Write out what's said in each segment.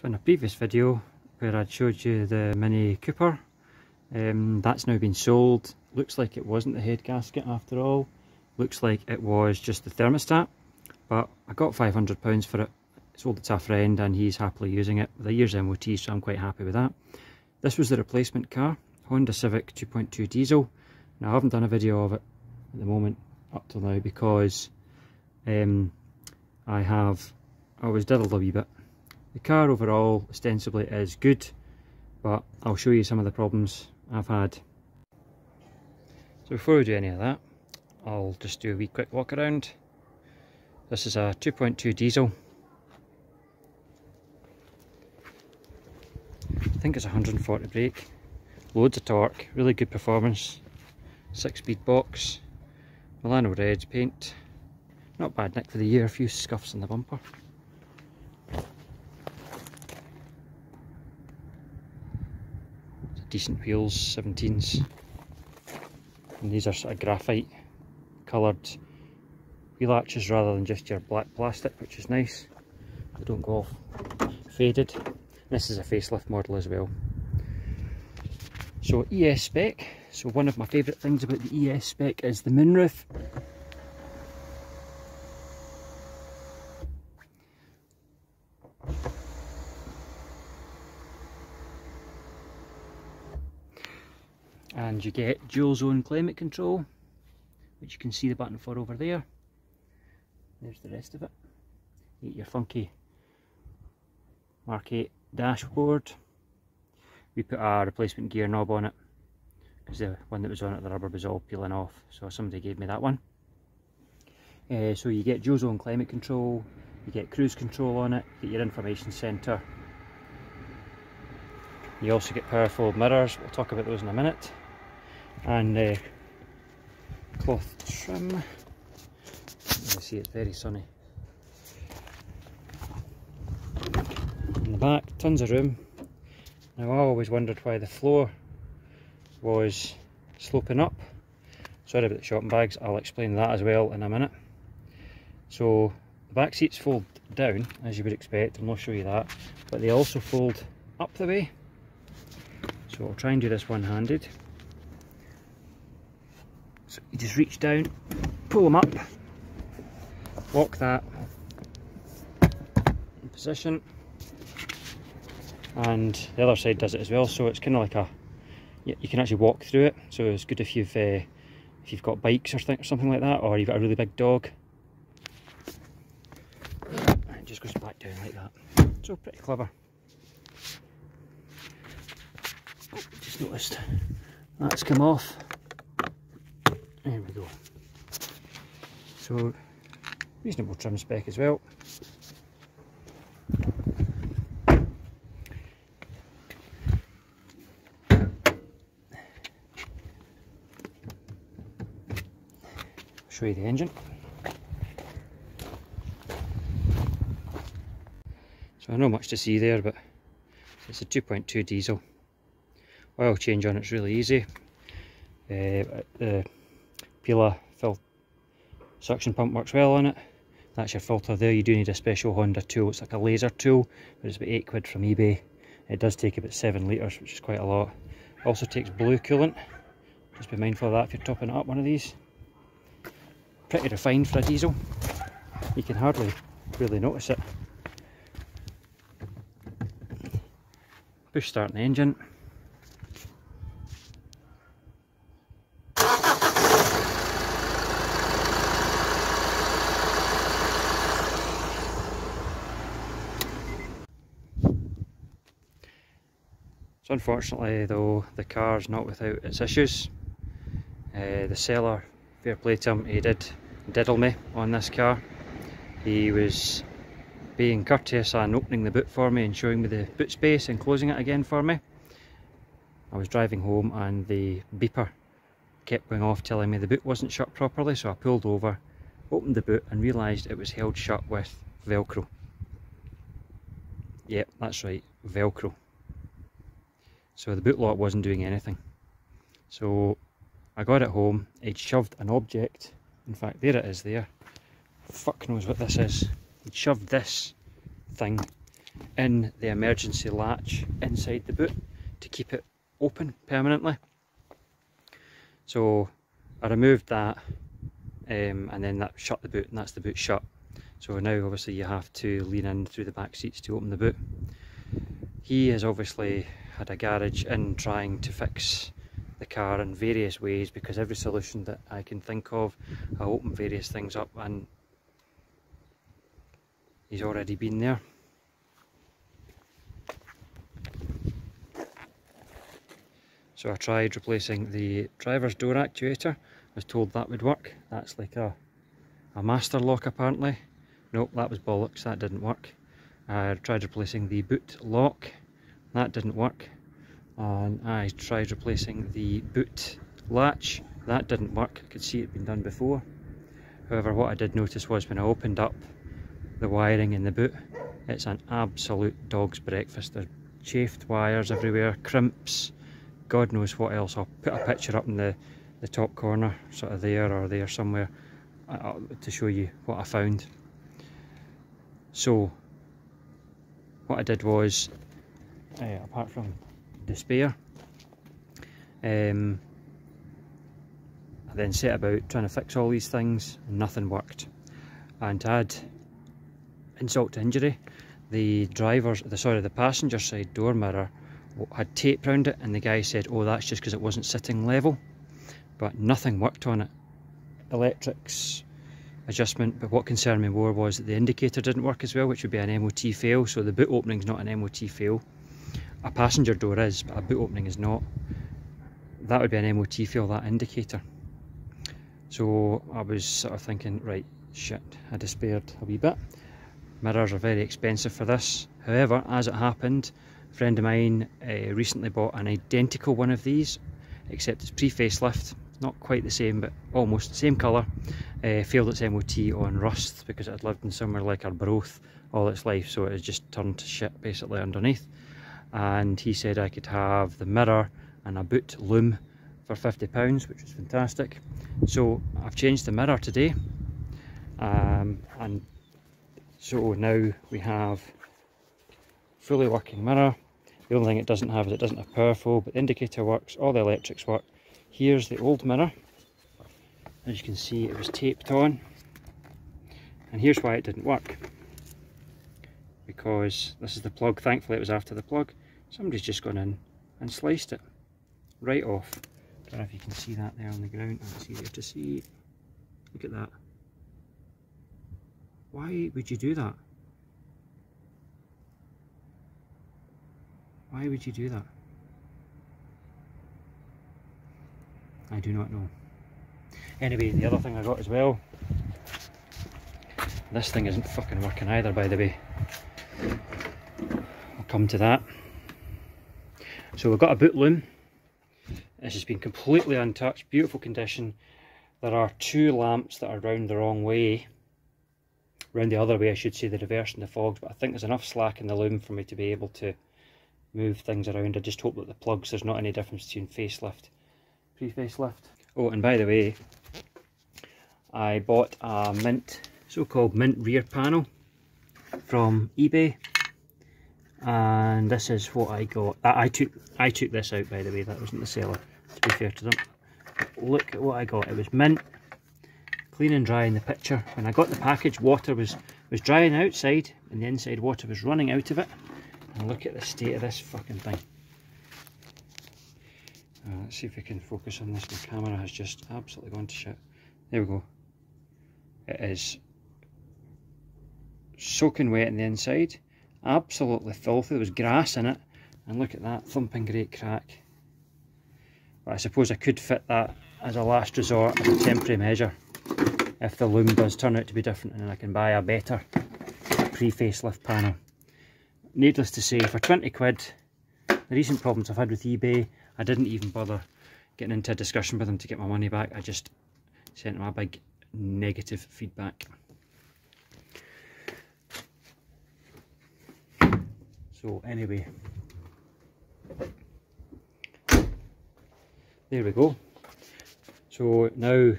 So in a previous video where I'd showed you the Mini Cooper, that's now been sold. Looks like it wasn't the head gasket after all. Looks like it was just the thermostat, but I got £500 for it. Sold it to a friend and he's happily using it with a year's MOT, so I'm quite happy with that. This was the replacement car, Honda Civic 2.2 diesel. Now I haven't done a video of it at the moment up till now because I was diddled a wee bit. The car overall ostensibly is good, but I'll show you some of the problems I've had. So before we do any of that, I'll just do a wee quick walk around. This is a 2.2 diesel. I think it's 140 brake, loads of torque, really good performance, 6-speed box, Milano red paint, not bad nick for the year, a few scuffs in the bumper. Decent wheels, 17s, and these are sort of graphite coloured wheel arches rather than just your black plastic, which is nice. They don't go off faded. This is a facelift model as well. So ES spec. So one of my favourite things about the ES spec is the moonroof. And you get dual zone climate control, which you can see the button for over there. There's the rest of it. You get your funky MK8 dashboard. We put a replacement gear knob on it because the one that was on it, the rubber was all peeling off, so somebody gave me that one. So you get dual zone climate control, you get cruise control on it, you get your information centre. You also get powerful mirrors, we'll talk about those in a minute. And cloth trim. You can see it's very sunny. In the back, tons of room. Now I always wondered why the floor was sloping up. Sorry about the shopping bags, I'll explain that as well in a minute. So the back seats fold down as you would expect, and I'll show you that, but they also fold up the way. So I'll try and do this one-handed. So you just reach down, pull them up, lock that in position, and the other side does it as well. So it's kind of like you can actually walk through it. So it's good if you've got bikes or something like that, or you've got a really big dog. And it just goes back down like that. So pretty clever. Just noticed that's come off. There we go. So reasonable trim spec as well. Show you the engine. So I know much to see there, but it's a 2.2 diesel. Oil change on it's really easy. The Pila suction pump works well on it. That's your filter there. You do need a special Honda tool. It's like a laser tool, but it's about £8 from eBay. It does take about 7 litres, which is quite a lot. It also takes blue coolant. Just be mindful of that if you're topping it up one of these. Pretty refined for a diesel. You can hardly really notice it. Push start the engine. So unfortunately though, the car's not without its issues. The seller, fair play to him, he did diddle me on this car. He was being courteous and opening the boot for me and showing me the boot space and closing it again for me. I was driving home and the beeper kept going off telling me the boot wasn't shut properly, so I pulled over, opened the boot and realised it was held shut with Velcro. Yep, that's right, Velcro. So the boot lock wasn't doing anything. So I got it home, I'd shoved an object, in fact there it is there, fuck knows what this is, he'd shoved this thing in the emergency latch inside the boot to keep it open permanently. So I removed that and then that shut the boot, and that's the boot shut. So now obviously you have to lean in through the back seats to open the boot. He has obviously had a garage in trying to fix the car in various ways, because every solution that I can think of, I open various things up, and he's already been there. So I tried replacing the driver's door actuator. I was told that would work. That's like a master lock apparently. Nope, that was bollocks, that didn't work. I tried replacing the boot lock, that didn't work. And I tried replacing the boot latch, that didn't work. I could see it had been done before. However, what I did notice was when I opened up the wiring in the boot, it's an absolute dog's breakfast. There's chafed wires everywhere, crimps, God knows what else. I'll put a picture up in the top corner, sort of there or there somewhere, to show you what I found. So what I did was, apart from despair, I then set about trying to fix all these things, and nothing worked. And to add insult to injury, the passenger side door mirror had tape around it, and the guy said, oh, that's just because it wasn't sitting level, but nothing worked on it. Electrics, adjustment, but what concerned me more was that the indicator didn't work as well, which would be an MOT fail. So the boot opening is not an MOT fail. A passenger door is, but a boot opening is not. That would be an MOT fail, that indicator. So I was sort of thinking, right, shit, I despaired a wee bit. Mirrors are very expensive for this. However, as it happened, a friend of mine recently bought an identical one of these, except it's pre-facelift. Not quite the same, but almost the same colour. Failed its MOT on rust because it had lived in somewhere like Arbroath all its life, so it has just turned to shit basically underneath. And he said I could have the mirror and a boot loom for £50, which was fantastic. So I've changed the mirror today, and so now we have fully working mirror. The only thing it doesn't have is it doesn't have powerful, but the indicator works, all the electrics work. Here's the old mirror. As you can see, it was taped on, and here's why it didn't work. Because this is the plug. Thankfully it was after the plug. Somebody's just gone in and sliced it right off. Don't know if you can see that there on the ground. It's easier to see. Look at that. Why would you do that? Why would you do that? I do not know. Anyway, the other thing I got as well, this thing isn't fucking working either, by the way. I'll come to that. So we've got a boot loom. This has been completely untouched, beautiful condition. There are two lamps that are round the wrong way. Round the other way, I should say, the reverse and the fogs, but I think there's enough slack in the loom for me to be able to move things around. I just hope that the plugs, there's not any difference between facelift, pre-facelift. Oh, and by the way, I bought a mint, so-called mint rear panel from eBay, and this is what I got. I took this out, by the way, that wasn't the seller, to be fair to them. But look at what I got. It was mint, clean and dry in the picture. When I got the package, water was drying outside, and the inside water was running out of it. And look at the state of this fucking thing. Let's see if we can focus on this. My camera has just absolutely gone to shit. There we go. It is soaking wet on the inside, absolutely filthy. There was grass in it, and look at that thumping great crack. But I suppose I could fit that as a last resort, as a temporary measure, if the loom does turn out to be different, and then I can buy a better pre-facelift panel. Needless to say, for 20 quid, the recent problems I've had with eBay, I didn't even bother getting into a discussion with them to get my money back. I just sent them a big negative feedback. So anyway, there we go. So now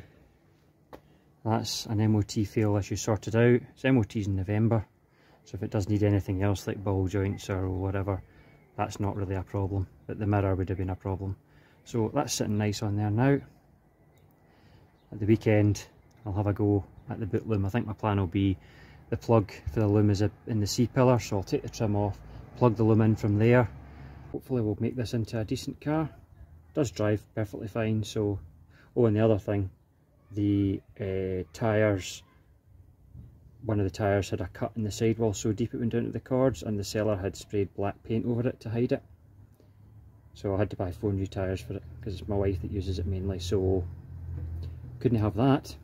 that's an MOT fail issue sorted out. It's MOT's in November, So if it does need anything else like ball joints or whatever, that's not really a problem, but the mirror would have been a problem. So that's sitting nice on there now. At the weekend I'll have a go at the boot loom. I think my plan will be the plug for the loom is in the C-pillar, so I'll take the trim off, plug the loom in from there. Hopefully we'll make this into a decent car. It does drive perfectly fine. So, oh, and the other thing, the tyres, one of the tyres had a cut in the sidewall so deep it went down to the cords, and the seller had sprayed black paint over it to hide it. So I had to buy 4 new tyres for it, because it's my wife that uses it mainly, so couldn't have that.